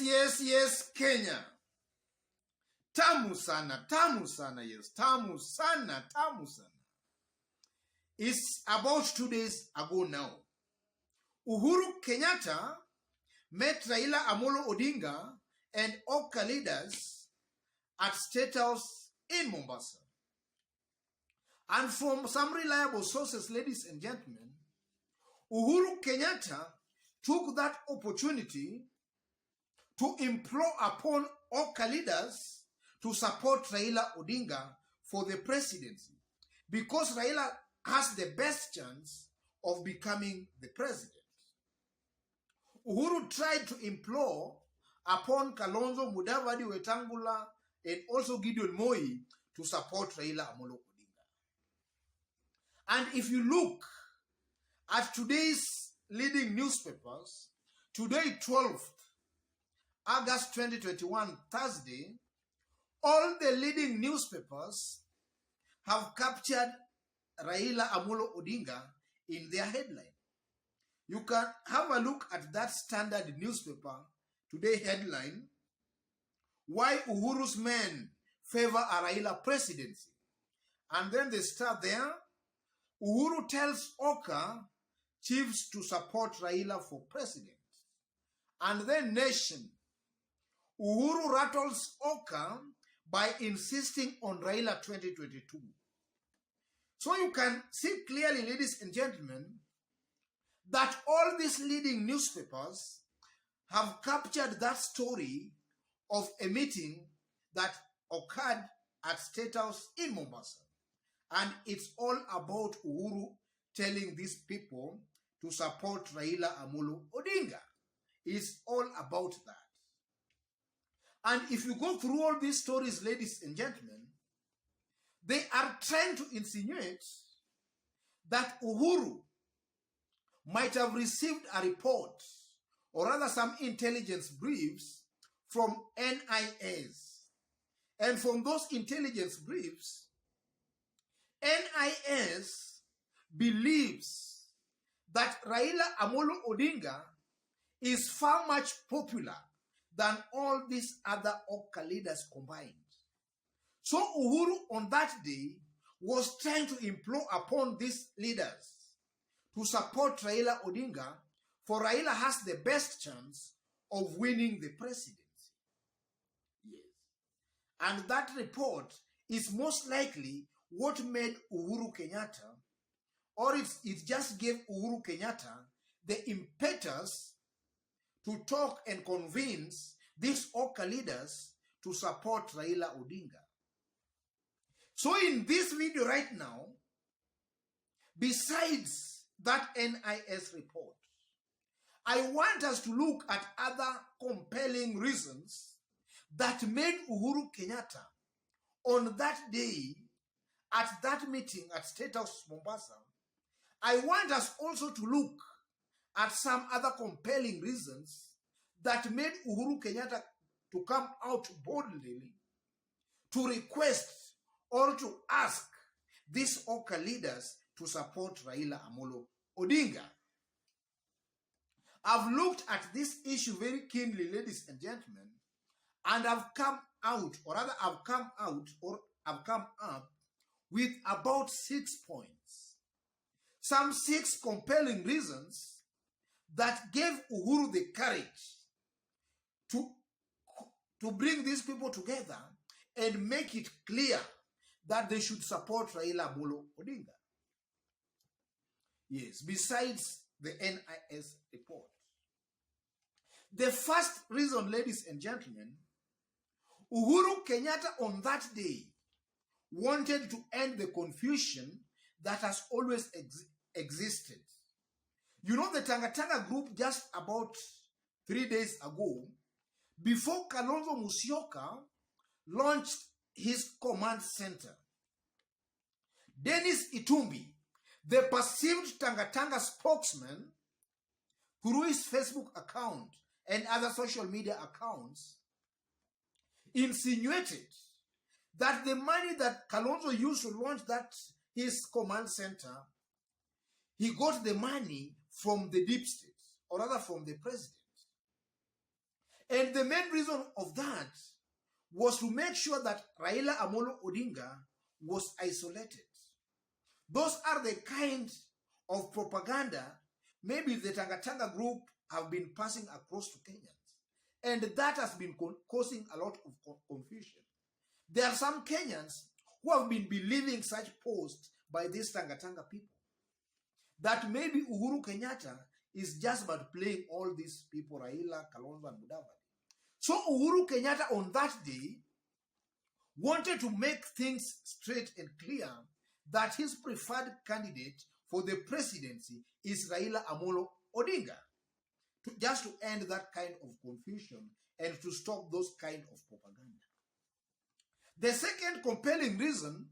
Yes, Kenya. Tamu sana, yes. Tamu sana. It's about 2 days ago now. Uhuru Kenyatta met Raila Amolo Odinga and OKA leaders at State House in Mombasa. And from some reliable sources, ladies and gentlemen, Uhuru Kenyatta took that opportunity to implore upon OKA leaders to support Raila Odinga for the presidency, because Raila has the best chance of becoming the president. Uhuru tried to implore upon Kalonzo Mudavadi Wetangula and also Gideon Moi to support Raila Amolo Odinga. And if you look at today's leading newspapers, today 12th August 2021, Thursday, all the leading newspapers have captured Raila Amolo Odinga in their headline. You can have a look at that standard newspaper today headline, Why Uhuru's Men Favor a Raila Presidency. And then they start there, Uhuru tells OKA chiefs to support Raila for president. And then Nation, Uhuru rattles OKA by insisting on Raila 2022. So you can see clearly, ladies and gentlemen, that all these leading newspapers have captured that story of a meeting that occurred at State House in Mombasa. And it's all about Uhuru telling these people to support Raila Amolo Odinga. It's all about that. And if you go through all these stories, ladies and gentlemen, they are trying to insinuate that Uhuru might have received a report, or rather some intelligence briefs from NIS. And from those intelligence briefs, NIS believes that Raila Amolo Odinga is far much popular than all these other OKA leaders combined. So Uhuru on that day was trying to implore upon these leaders to support Raila Odinga, for Raila has the best chance of winning the presidency. Yes. And that report is most likely what made Uhuru Kenyatta, or it just gave Uhuru Kenyatta the impetus to talk and convince these OKA leaders to support Raila Odinga. So in this video right now, besides that NIS report, I want us to look at other compelling reasons that made Uhuru Kenyatta on that day at that meeting at State House Mombasa. I want us also to look at some other compelling reasons that made Uhuru Kenyatta to come out boldly to request or to ask these OKA leaders to support Raila Amolo Odinga. I've looked at this issue very keenly, ladies and gentlemen, and I've come up with about 6 points. Some 6 compelling reasons that gave Uhuru the courage to bring these people together and make it clear that they should support Raila Amolo Odinga. Yes, besides the NIS report. The first reason, ladies and gentlemen, Uhuru Kenyatta on that day wanted to end the confusion that has always existed. You know, the Tanga group just about 3 days ago, before Kalonzo Musyoka launched his command center, Dennis Itumbi, the perceived Tanga spokesman, through his Facebook account and other social media accounts, insinuated that the money that Kalonzo used to launch his command center, he got the money from the deep state, or rather from the president. And the main reason of that was to make sure that Raila Amolo Odinga was isolated. Those are the kind of propaganda maybe the Tanga group have been passing across to Kenyans. And that has been causing a lot of confusion. There are some Kenyans who have been believing such posts by these Tanga people, that maybe Uhuru Kenyatta is just about playing all these people, Raila, Kalonzo, and Mudavadi. So Uhuru Kenyatta on that day wanted to make things straight and clear that his preferred candidate for the presidency is Raila Amolo Odinga, just to end that kind of confusion and to stop those kind of propaganda. The second compelling reason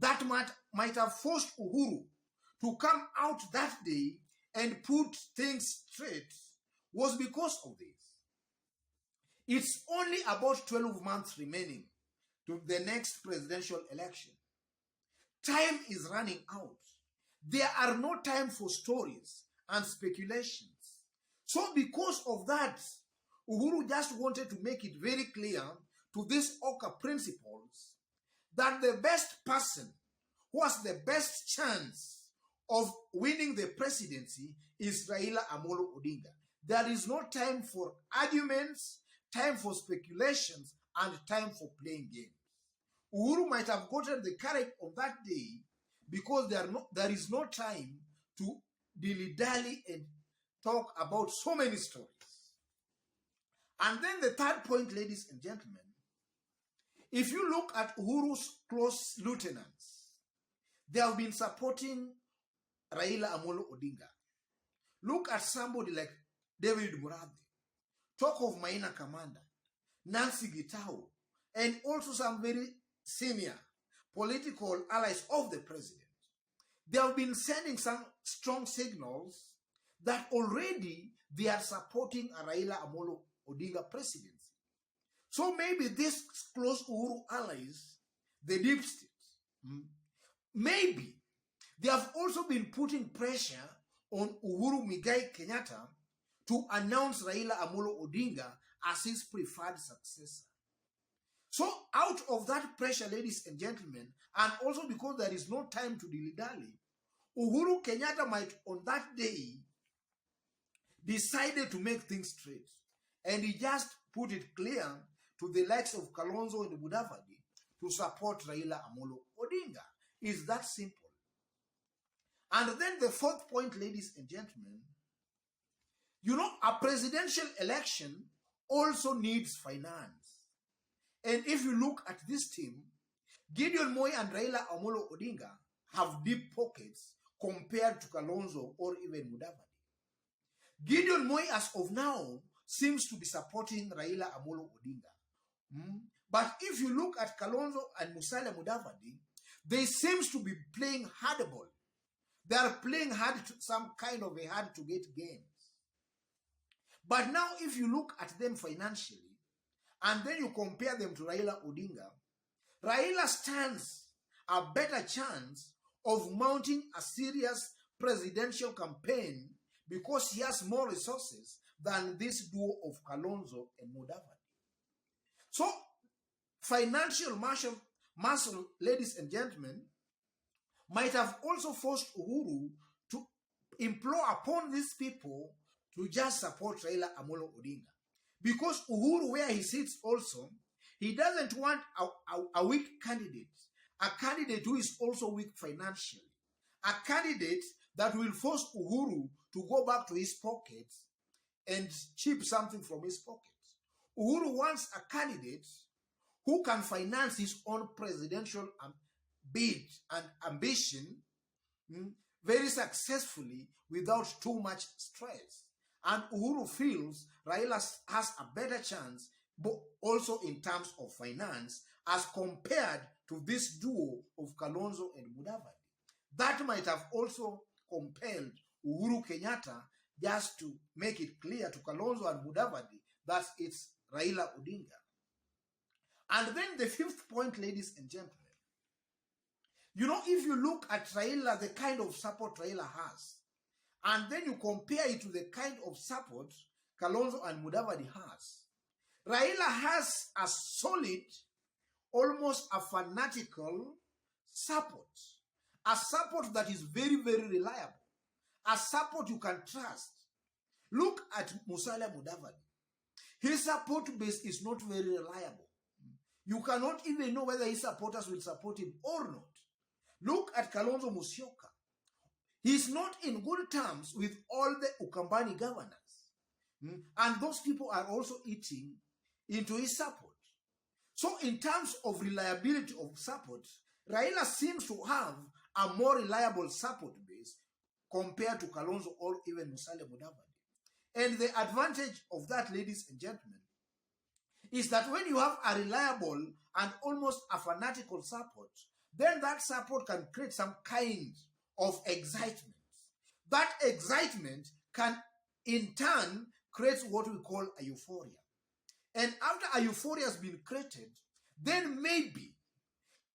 that might have forced Uhuru to come out that day and put things straight was because of this. It's only about 12 months remaining to the next presidential election. Time is running out. There are no time for stories and speculations. So because of that, Uhuru just wanted to make it very clear to these OKA principles that the best person who has the best chance of winning the presidency is Raila Amolo Odinga. There is no time for arguments, time for speculations, and time for playing games. Uhuru might have gotten the courage on that day because there is no time to dilly-dally and talk about so many stories. And then the third point, ladies and gentlemen, if you look at Uhuru's close lieutenants, they have been supporting Raila Amolo Odinga. Look at somebody like David Muradhi, talk of Maina Kamanda, Nancy Gitau, and also some very senior political allies of the president. They have been sending some strong signals that already they are supporting a Raila Amolo Odinga presidency. So maybe these close Uhuru allies, the deep state, maybe they have also been putting pressure on Uhuru Muigai Kenyatta to announce Raila Amolo Odinga as his preferred successor. So out of that pressure, ladies and gentlemen, and also because there is no time to dilly-dally, Uhuru Kenyatta might on that day decided to make things straight. And he just put it clear to the likes of Kalonzo and Mudavadi to support Raila Amolo Odinga. It's that simple. And then the fourth point, ladies and gentlemen, you know, a presidential election also needs finance. And if you look at this team, Gideon Moi and Raila Amolo Odinga have deep pockets compared to Kalonzo or even Mudavadi. Gideon Moi, as of now, seems to be supporting Raila Amolo Odinga. But if you look at Kalonzo and Musalia Mudavadi, they seem to be playing hardball. They are playing some kind of a hard-to-get games. But now, if you look at them financially, and then you compare them to Raila Odinga, Raila stands a better chance of mounting a serious presidential campaign because he has more resources than this duo of Kalonzo and Mudavadi. So, financial muscle, ladies and gentlemen, might have also forced Uhuru to implore upon these people to just support Raila Amolo Odinga. Because Uhuru, where he sits also, he doesn't want a weak candidate, a candidate who is also weak financially, a candidate that will force Uhuru to go back to his pockets and chip something from his pockets. Uhuru wants a candidate who can finance his own presidential bid and ambition very successfully without too much stress. And Uhuru feels Raila has a better chance, but also in terms of finance, as compared to this duo of Kalonzo and Mudavadi. That might have also compelled Uhuru Kenyatta just to make it clear to Kalonzo and Mudavadi that it's Raila Odinga. And then the fifth point, ladies and gentlemen, you know, if you look at Raila, the kind of support Raila has, and then you compare it to the kind of support Kalonzo and Mudavadi has, Raila has a solid, almost a fanatical support. A support that is very, very reliable. A support you can trust. Look at Musalia Mudavadi. His support base is not very reliable. You cannot even know whether his supporters will support him or not. Look at Kalonzo Musyoka. He's not in good terms with all the Ukambani governors. And those people are also eating into his support. So in terms of reliability of support, Raila seems to have a more reliable support base compared to Kalonzo or even Musalia Mudavadi. And the advantage of that, ladies and gentlemen, is that when you have a reliable and almost a fanatical support, then that support can create some kind of excitement. That excitement can in turn create what we call a euphoria. And after a euphoria has been created, then maybe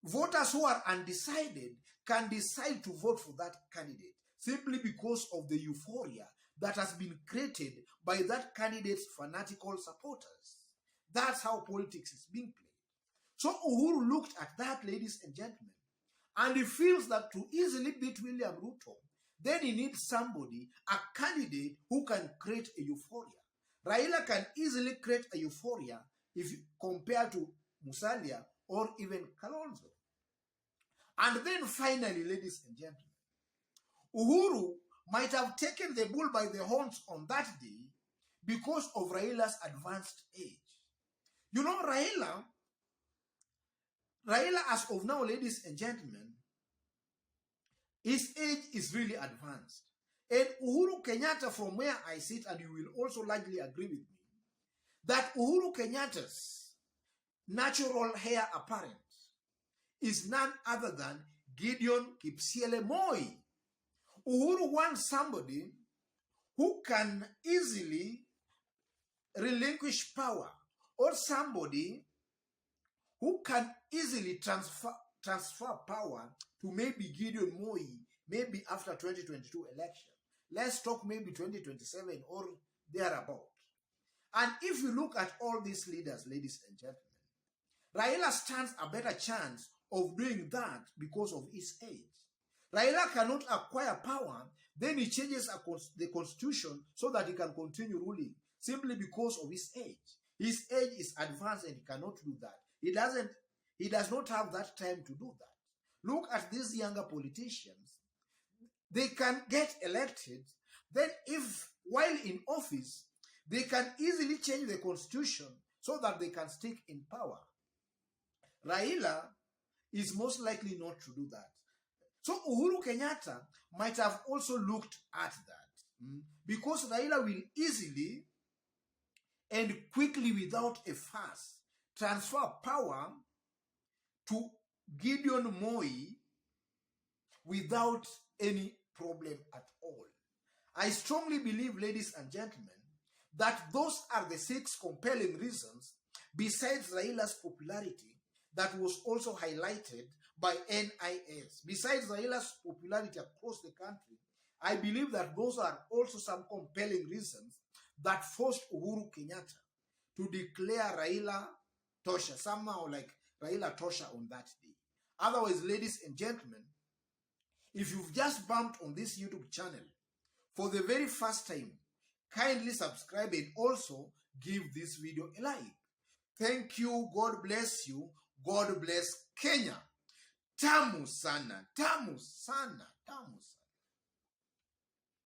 voters who are undecided can decide to vote for that candidate simply because of the euphoria that has been created by that candidate's fanatical supporters. That's how politics is being played. So Uhuru looked at that, ladies and gentlemen, and he feels that to easily beat William Ruto, then he needs somebody, a candidate who can create a euphoria. Raila can easily create a euphoria if compared to Musalia or even Kalonzo. And then finally, ladies and gentlemen, Uhuru might have taken the bull by the horns on that day because of Raila's advanced age. You know, Raila as of now, ladies and gentlemen, his age is really advanced. And Uhuru Kenyatta, from where I sit, and you will also likely agree with me, that Uhuru Kenyatta's natural heir apparent is none other than Gideon Kipsiele Moi. Uhuru wants somebody who can easily relinquish power, or somebody who can easily transfer power to maybe Gideon Moi, maybe after 2022 election. Let's talk maybe 2027 or thereabout. And if you look at all these leaders, ladies and gentlemen, Raila stands a better chance of doing that because of his age. Raila cannot acquire power, then he changes the constitution so that he can continue ruling simply because of his age. His age is advanced and he cannot do that. He does not have that time to do that. Look at these younger politicians. They can get elected, then if while in office, they can easily change the constitution so that they can stick in power. Raila is most likely not to do that. So Uhuru Kenyatta might have also looked at that because Raila will easily and quickly, without a fuss, transfer power to Gideon Moi without any problem at all. I strongly believe, ladies and gentlemen, that those are the 6 compelling reasons, besides Raila's popularity, that was also highlighted by NIS. Besides Raila's popularity across the country, I believe that those are also some compelling reasons that forced Uhuru Kenyatta to declare Raila Tosha, somehow like Raila Tosha on that day. Otherwise, ladies and gentlemen, if you've just bumped on this YouTube channel for the very first time, kindly subscribe and also give this video a like. Thank you. God bless you. God bless Kenya. Tamu sana, tamu sana, tamu sana.